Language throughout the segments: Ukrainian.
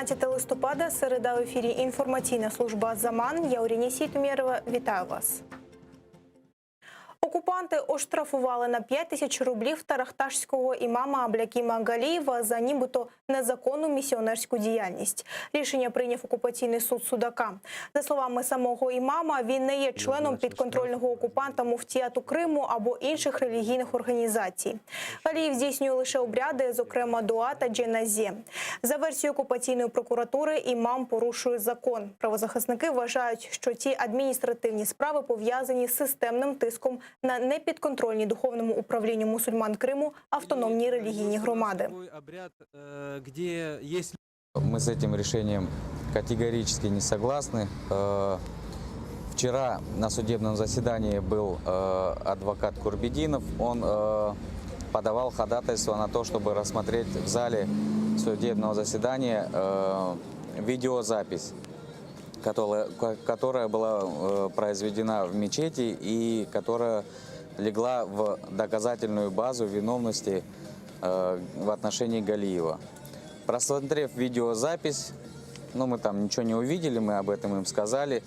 17 листопада, середа, в ефірі інформаційна служба «Заман». Я Оріні Сітмєрова. Вітаю вас. Окупанти оштрафували на 5 тисяч рублів тарахташського імама Аблякіма Галієва за нібито незаконну місіонерську діяльність. Рішення прийняв окупаційний суд Судака. За словами самого імама, він не є членом підконтрольного окупанта муфтіяту Криму або інших релігійних організацій. Галієв здійснює лише обряди, зокрема дуа та дженазє. За версією окупаційної прокуратури, імам порушує закон. Правозахисники вважають, що ці адміністративні справи пов'язані з системним тиском на непідконтрольні духовному управлінню мусульман Криму автономні релігійні громади. Мы с этим решением категорически не согласны. Вчера на судебном заседании был адвокат Курбединов. Он подавал ходатайство на то, чтобы рассмотреть в зале судебного заседания видеозапись, которая была произведена в мечети и которая легла в доказательную базу виновности в отношении Галиева. Просмотрев видеозапись, мы там ничего не увидели, мы об этом им сказали.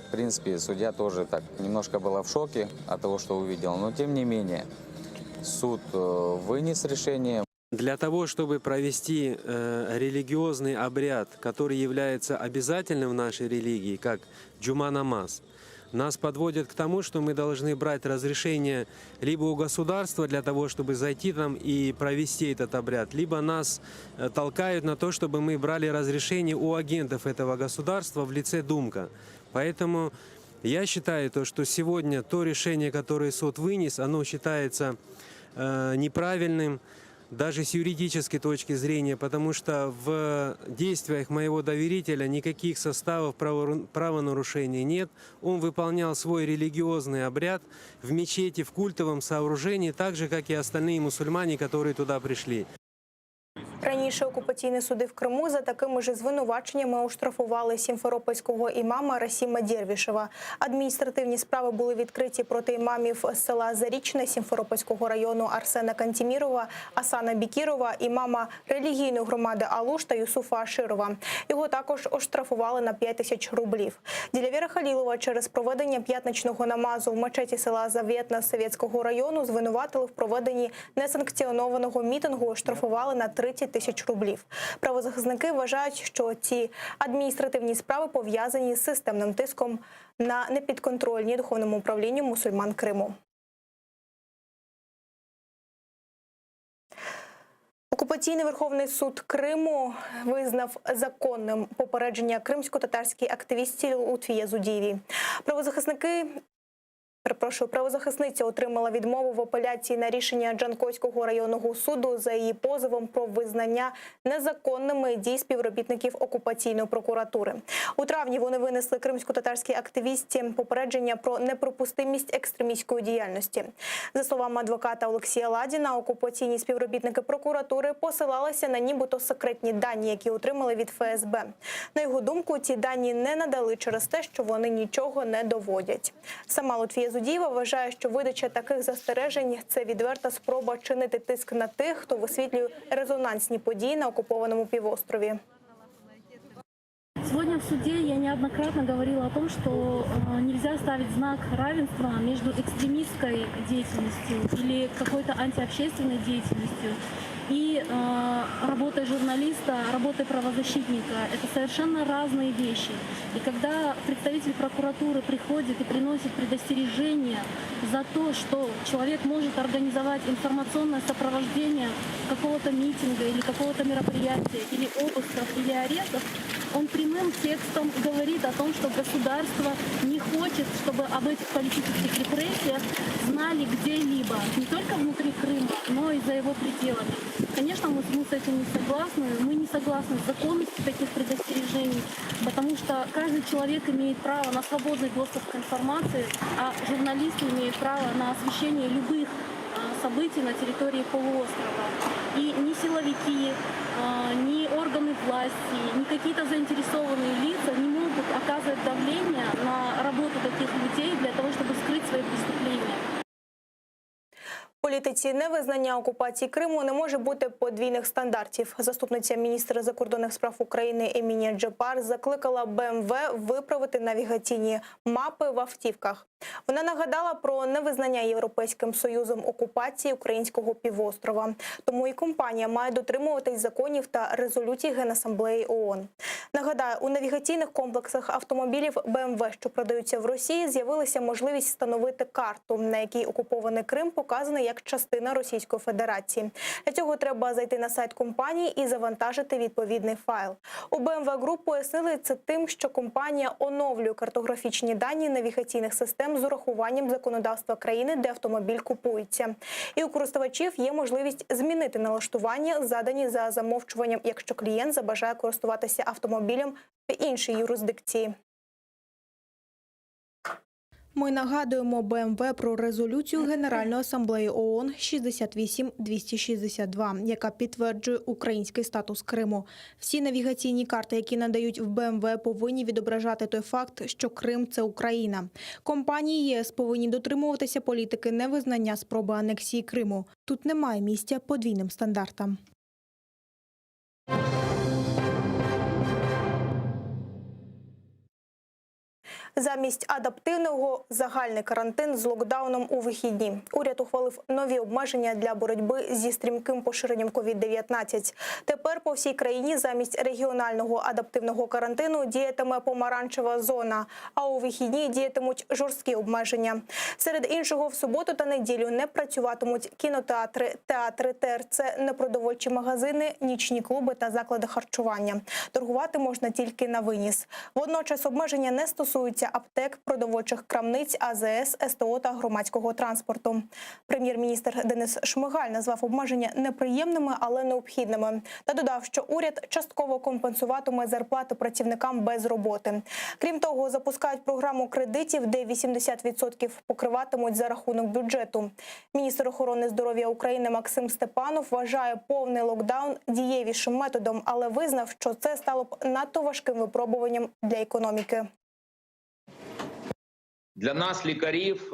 В принципе, судья тоже так немножко была в шоке от того, что увидел. Но тем не менее, суд вынес решение. Для того, чтобы провести религиозный обряд, который является обязательным в нашей религии, как джума-намаз, нас подводят к тому, что мы должны брать разрешение либо у государства для того, чтобы зайти там и провести этот обряд, либо нас толкают на то, чтобы мы брали разрешение у агентов этого государства в лице Думка. Поэтому я считаю, что сегодня то решение, которое суд вынес, оно считается неправильным, даже с юридической точки зрения, потому что в действиях моего доверителя никаких составов правонарушений нет. Он выполнял свой религиозный обряд в мечети, в культовом сооружении, так же, как и остальные мусульмане, которые туда пришли. Раніше окупаційні суди в Криму за такими ж звинуваченнями оштрафували сімферопольського імама Расіма Дєрвішева. Адміністративні справи були відкриті проти імамів з села Зарічне Сімферопольського району Арсена Кантімірова, Асана Бікірова, імама релігійної громади Алуш та Юсуфа Аширова. Його також оштрафували на 5 тисяч рублів. Ділявіра Халілова через проведення п'ятничного намазу в мечеті села Завєтна Совєтського району звинуватили в проведенні несанкціонованого мітингу, оштрафували на 30 тисяч рублів. Правозахисники вважають, що ці адміністративні справи пов'язані з системним тиском на непідконтрольні духовному управлінню мусульман Криму. Окупаційний Верховний суд Криму визнав законним попередження кримсько-татарській активістці Лутфі Язудієвій. Правозахисниця отримала відмову в апеляції на рішення Джанкойського районного суду за її позовом про визнання незаконними дій співробітників окупаційної прокуратури. У травні вони винесли кримсько-татарській активістці попередження про неприпустимість екстремістської діяльності. За словами адвоката Олексія Ладіна, окупаційні співробітники прокуратури посилалися на нібито секретні дані, які отримали від ФСБ. На його думку, ці дані не надали через те, що вони нічого не доводять. Сама Лутфі Язудієва вважає, що видача таких застережень – це відверта спроба чинити тиск на тих, хто висвітлює резонансні події на окупованому півострові. Сегодня в суде я неоднократно говорила о том, что нельзя ставить знак равенства между экстремистской деятельностью или какой-то антиобщественной деятельностью и работой журналиста, работой правозащитника. Это совершенно разные вещи. И когда представитель прокуратуры приходит и приносит предостережение за то, что человек может организовать информационное сопровождение какого-то митинга или какого-то мероприятия, или обысков, или арестов, он прямым текстом говорит о том, что государство не хочет, чтобы об этих политических репрессиях знали где-либо, не только внутри Крыма, но и за его пределами. Конечно, мы с этим не согласны. Мы не согласны с законностью таких предостережений, потому что каждый человек имеет право на свободный доступ к информации, а журналисты имеют право на освещение любых событий на территории полуострова. И ни силовики, ни органы власти, ни какие-то заинтересованные лица не могут оказывать давление на работу таких людей для того, чтобы скрыть свои преступления. політиці невизнання окупації Криму не може бути подвійних стандартів. Заступниця міністра закордонних справ України Емінія Джапар закликала БМВ виправити навігаційні мапи в автівках. Вона нагадала про невизнання Європейським Союзом окупації українського півострова. Тому і компанія має дотримуватись законів та резолюцій Генасамблеї ООН. Нагадаю, у навігаційних комплексах автомобілів БМВ, що продаються в Росії, з'явилася можливість встановити карту, на якій окупований Крим показаний як частина Російської Федерації. Для цього треба зайти на сайт компанії і завантажити відповідний файл. У БМВ Груп пояснили це тим, що компанія оновлює картографічні дані навігаційних систем з урахуванням законодавства країни, де автомобіль купується. І у користувачів є можливість змінити налаштування, задані за замовчуванням, якщо клієнт забажає користуватися автомобілем в іншій юрисдикції. Ми нагадуємо БМВ про резолюцію Генеральної асамблеї ООН 68262, яка підтверджує український статус Криму. Всі навігаційні карти, які надають в БМВ, повинні відображати той факт, що Крим – це Україна. Компанії ЄС повинні дотримуватися політики невизнання спроби анексії Криму. Тут немає місця подвійним стандартам. Замість адаптивного – загальний карантин з локдауном у вихідні. Уряд ухвалив нові обмеження для боротьби зі стрімким поширенням COVID-19. Тепер по всій країні замість регіонального адаптивного карантину діятиме помаранчева зона, а у вихідні діятимуть жорсткі обмеження. Серед іншого, в суботу та неділю не працюватимуть кінотеатри, театри, ТРЦ, непродовольчі магазини, нічні клуби та заклади харчування. Торгувати можна тільки на виніс. Водночас обмеження не стосуються аптек, продовольчих крамниць, АЗС, СТО та громадського транспорту. Прем'єр-міністр Денис Шмигаль назвав обмеження неприємними, але необхідними. Та додав, що уряд частково компенсуватиме зарплати працівникам без роботи. Крім того, запускають програму кредитів, де 80% покриватимуть за рахунок бюджету. Міністр охорони здоров'я України Максим Степанов вважає повний локдаун дієвішим методом, але визнав, що це стало б надто важким випробуванням для економіки. Для нас, лікарів,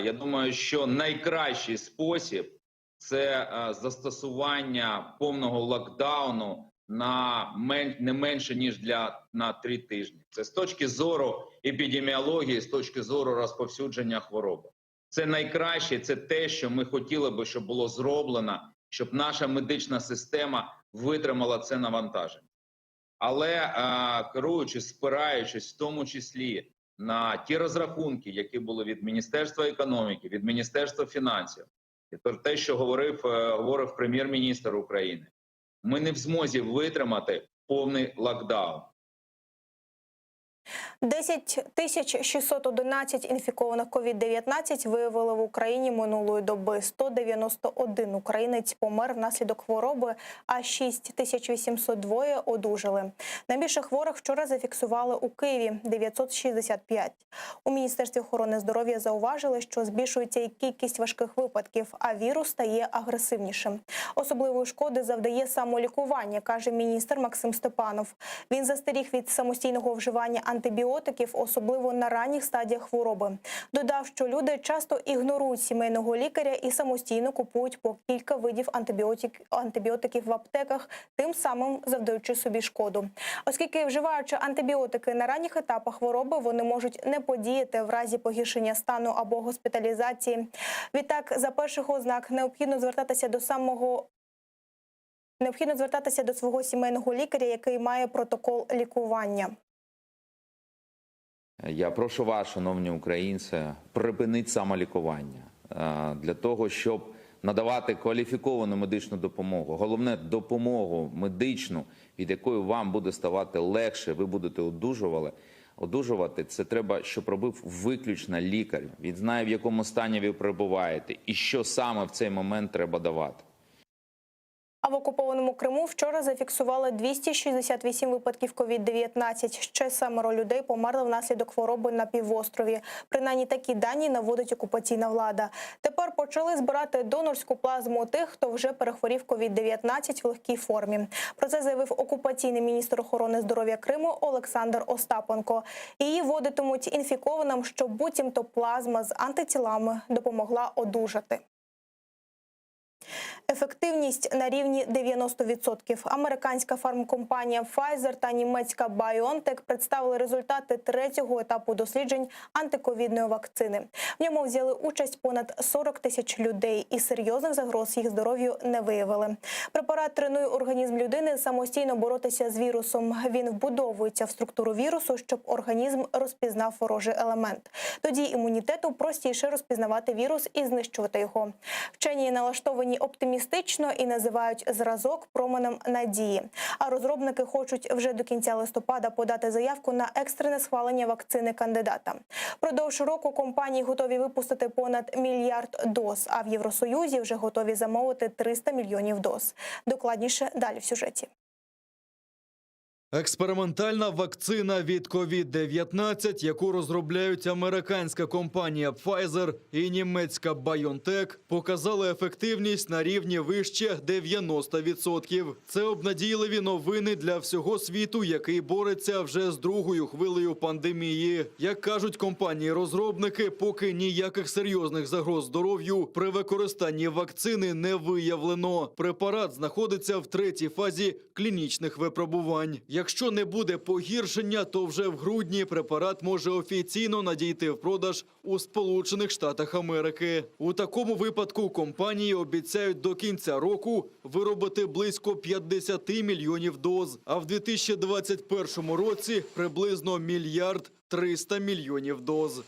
я думаю, що найкращий спосіб – це застосування повного локдауну на не менше, ніж на 3 тижні. Це з точки зору епідеміології, з точки зору розповсюдження хвороби. Це найкраще, це те, що ми хотіли би, щоб було зроблено, щоб наша медична система витримала це навантаження. Але керуючись, спираючись в тому числі на ті розрахунки, які були від Міністерства економіки, від Міністерства фінансів, і про те, що говорив прем'єр-міністр України, ми не в змозі витримати повний локдаун. 10 611 інфікованих COVID-19 виявили в Україні минулої доби. 191 українець помер внаслідок хвороби, а 6802 одужали. Найбільше хворих вчора зафіксували у Києві – 965. У Міністерстві охорони здоров'я зауважили, що збільшується і кількість важких випадків, а вірус стає агресивнішим. Особливої шкоди завдає самолікування, каже міністр Максим Степанов. Він застеріг від самостійного вживання антибіотиків, особливо на ранніх стадіях хвороби. Додав, що люди часто ігнорують сімейного лікаря і самостійно купують по кілька видів антибіотиків в аптеках, тим самим завдаючи собі шкоду. Оскільки, вживаючи антибіотики на ранніх етапах хвороби, вони можуть не подіяти в разі погіршення стану або госпіталізації. Відтак, за перших ознак необхідно звертатися до свого сімейного лікаря, який має протокол лікування. Я прошу вас, шановні українці, припинити самолікування для того, щоб надавати кваліфіковану медичну допомогу. Головне – допомогу медичну, від якої вам буде ставати легше, ви будете одужувати. Це треба, щоб робив виключно лікар. Він знає, в якому стані ви перебуваєте і що саме в цей момент треба давати. А в окупованому Криму вчора зафіксували 268 випадків COVID-19. Ще 7 людей померли внаслідок хвороби на півострові. Принаймні такі дані наводить окупаційна влада. Тепер почали збирати донорську плазму тих, хто вже перехворів COVID-19 в легкій формі. Про це заявив окупаційний міністр охорони здоров'я Криму Олександр Остапенко. Її вводитимуть інфікованим, щоб буцімто плазма з антитілами допомогла одужати. Ефективність на рівні 90%. Американська фармкомпанія Pfizer та німецька BioNTech представили результати третього етапу досліджень антиковідної вакцини. В ньому взяли участь понад 40 тисяч людей і серйозних загроз їх здоров'ю не виявили. Препарат тренує організм людини самостійно боротися з вірусом. Він вбудовується в структуру вірусу, щоб організм розпізнав ворожий елемент. Тоді імунітету простіше розпізнавати вірус і знищувати його. Вчені налаштовані оптимістично і називають зразок променем надії. А розробники хочуть вже до кінця листопада подати заявку на екстрене схвалення вакцини кандидата. Продовж року компанії готові випустити понад 1 мільярд доз, а в Євросоюзі вже готові замовити 300 мільйонів доз. Докладніше далі в сюжеті. Експериментальна вакцина від COVID-19, яку розробляють американська компанія Pfizer і німецька BioNTech, показали ефективність на рівні вище 90%. Це обнадійливі новини для всього світу, який бореться вже з другою хвилею пандемії. Як кажуть компанії-розробники, поки ніяких серйозних загроз здоров'ю при використанні вакцини не виявлено. Препарат знаходиться в третій фазі клінічних випробувань. Якщо не буде погіршення, то вже в грудні препарат може офіційно надійти в продаж у Сполучених Штатах Америки. У такому випадку компанії обіцяють до кінця року виробити близько 50 мільйонів доз, а в 2021 році приблизно 1 мільярд 300 мільйонів доз.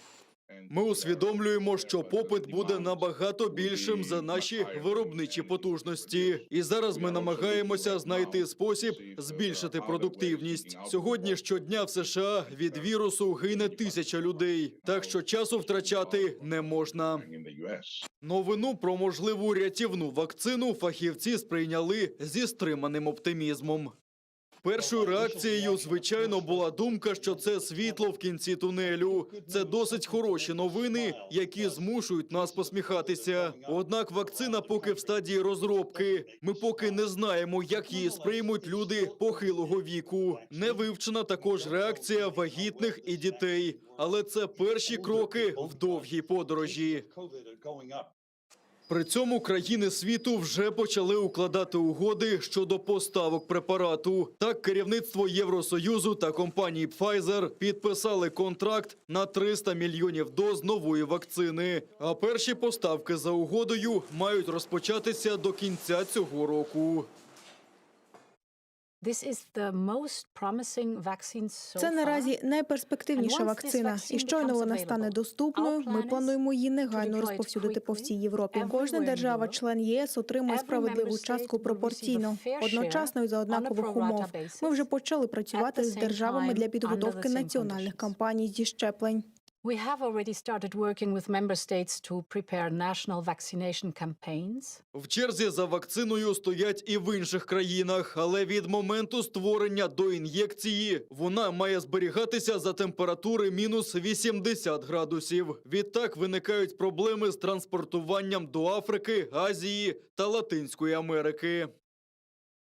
Ми усвідомлюємо, що попит буде набагато більшим за наші виробничі потужності. І зараз ми намагаємося знайти спосіб збільшити продуктивність. Сьогодні щодня в США від вірусу гине 1000 людей, так що часу втрачати не можна. Новину про можливу рятівну вакцину фахівці сприйняли зі стриманим оптимізмом. Першою реакцією, звичайно, була думка, що це світло в кінці тунелю. Це досить хороші новини, які змушують нас посміхатися. Однак вакцина поки в стадії розробки. Ми поки не знаємо, як її сприймуть люди похилого віку. Не вивчена також реакція вагітних і дітей. Але це перші кроки в довгій подорожі. При цьому країни світу вже почали укладати угоди щодо поставок препарату. Так, керівництво Євросоюзу та компанії Pfizer підписали контракт на 300 мільйонів доз нової вакцини. А перші поставки за угодою мають розпочатися до кінця цього року. Це наразі найперспективніша вакцина. І щойно вона стане доступною, ми плануємо її негайно розповсюдити по всій Європі. Кожна держава-член ЄС отримує справедливу частку пропорційно, одночасно і за однакових умов. Ми вже почали працювати з державами для підготовки національних кампаній зі щеплень. We have already started working with member states to prepare national vaccination campaigns. В черзі за вакциною стоять і в інших країнах, але від моменту створення до ін'єкції вона має зберігатися за температури мінус 80 градусів. Відтак виникають проблеми з транспортуванням до Африки, Азії та Латинської Америки.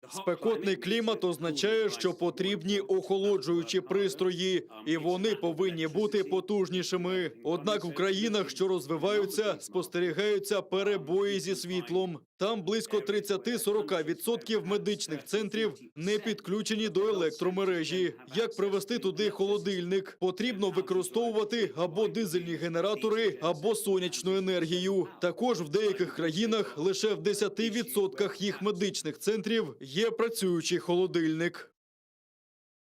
Спекотний клімат означає, що потрібні охолоджуючі пристрої, і вони повинні бути потужнішими. Однак в країнах, що розвиваються, спостерігаються перебої зі світлом. Там близько 30-40% медичних центрів не підключені до електромережі. Як привезти туди холодильник? Потрібно використовувати або дизельні генератори, або сонячну енергію. Також в деяких країнах лише в 10% їх медичних центрів є працюючий холодильник.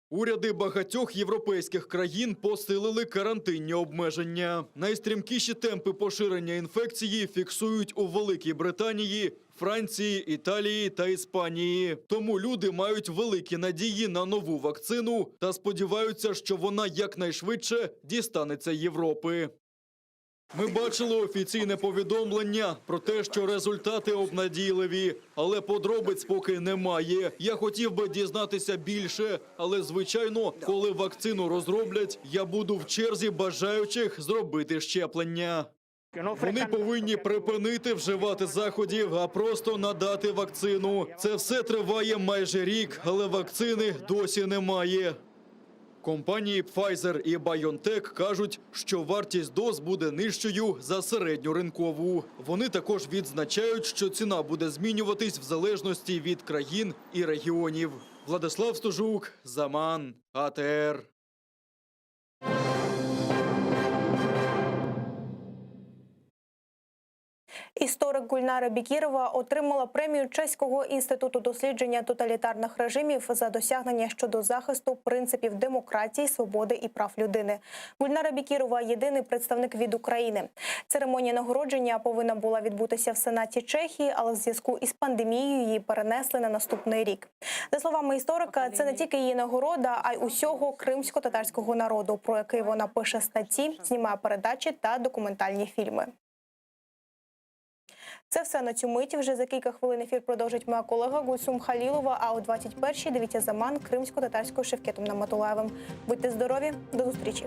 Уряди багатьох європейських країн посилили карантинні обмеження. Найстрімкіші темпи поширення інфекції фіксують у Великій Британії, Франції, Італії та Іспанії. Тому люди мають великі надії на нову вакцину та сподіваються, що вона якнайшвидше дістанеться Європи. Ми бачили офіційне повідомлення про те, що результати обнадійливі, але подробиць поки немає. Я хотів би дізнатися більше, але, звичайно, коли вакцину розроблять, я буду в черзі бажаючих зробити щеплення. Вони повинні припинити вживати заходів, а просто надати вакцину. Це все триває майже рік, але вакцини досі немає. Компанії Pfizer і BioNTech кажуть, що вартість доз буде нижчою за середню ринкову. Вони також відзначають, що ціна буде змінюватись в залежності від країн і регіонів. Владислав Стожук, Заман, АТР. Історик Гульнара Бекірова отримала премію Чеського інституту дослідження тоталітарних режимів за досягнення щодо захисту принципів демократії, свободи і прав людини. Гульнара Бекірова – єдиний представник від України. Церемонія нагородження повинна була відбутися в Сенаті Чехії, але в зв'язку із пандемією її перенесли на наступний рік. За словами історика, це не тільки її нагорода, а й усього кримсько-татарського народу, про який вона пише статті, знімає передачі та документальні фільми. Це все на цю мить. Вже за кілька хвилин ефір продовжить моя колега Гульсум Халілова, а о 21-й дивіться Заман кримсько-татарською Шевкетом Наматулаєвим. Будьте здорові, до зустрічі!